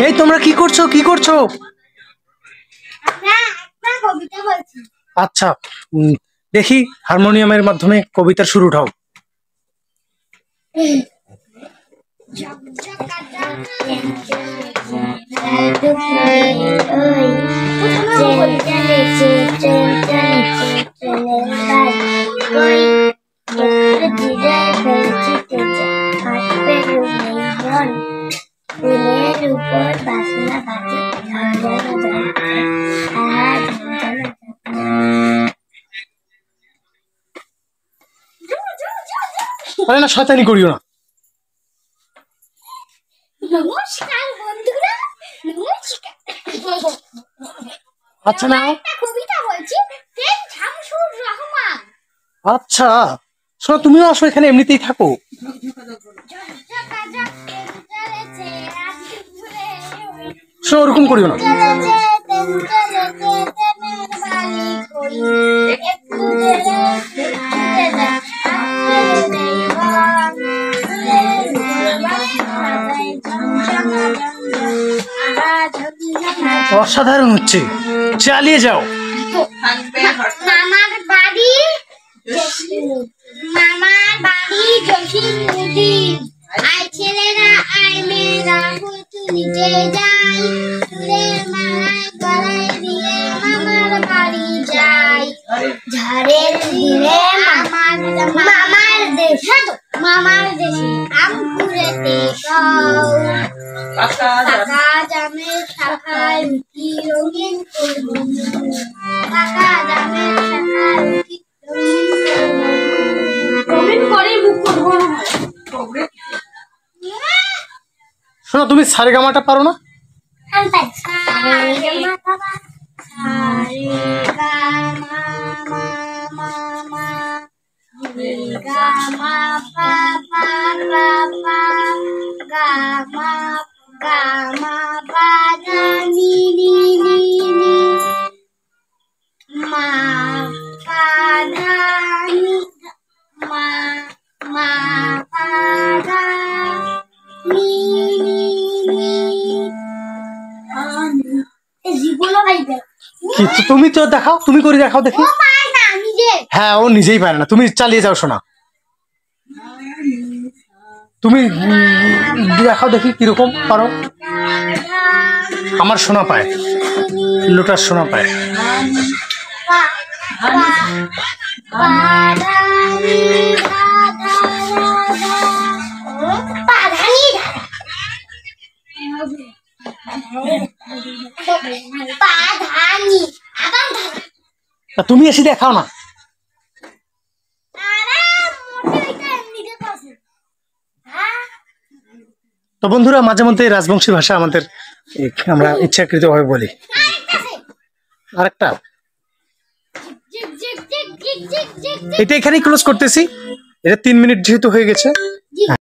এই তোমরা কি করছো কি করছো? আচ্ছা, দেখি হারমোনিয়ামের মাধ্যমে কবিতার শুরু উঠাও। আরে না, শয়তানি করিও না। নমস্কার বন্ধুরা, নমস্কার। আচ্ছা না, একটা কবিতা বলছি, প্রেম শামসুর রহমান। আচ্ছা শোনো, তুমিও আসো এখানে, এমনিতেই থাকো। শোনো, ওরকম করিও না। অসাধারণ হচ্ছে, চালিয়ে যাও। মামার বাড়ি জসিমুদ্দি, আয় ছেলেরা আয় মেয়েরা ফুটু নিচে যাই, চুলের মালায় গলায় দিয়ে মামার বাড়ি যাই, ঝড়ের দিনে মামার দেশে আম কুড়েতে গাও, পাকা জামের শাখায় রুটি রঙিন করবো, পাকা জামের শাখায় রুটি শোনো, তুমি সারেগামাটা পারো না? কিন্তু তুমি তো দেখাও, তুমি করে দেখাও দেখি। হ্যাঁ, ও নিজেই পারে না, তুমি চালিয়ে যাও। শোনা, তুমি দেখাও দেখি কিরকম পারো। আমার শোনা পায়, লোটার শোনা পায়। তুমি এসে দেখাও না। তো বন্ধুরা, মাঝে মধ্যে রাজবংশী ভাষা আমাদের আমরা ইচ্ছাকৃতভাবে বলি। আরেকটা, এটা এখানেই ক্লোজ করতেছি। এটা 3 মিনিট যেহেতু হয়ে গেছে।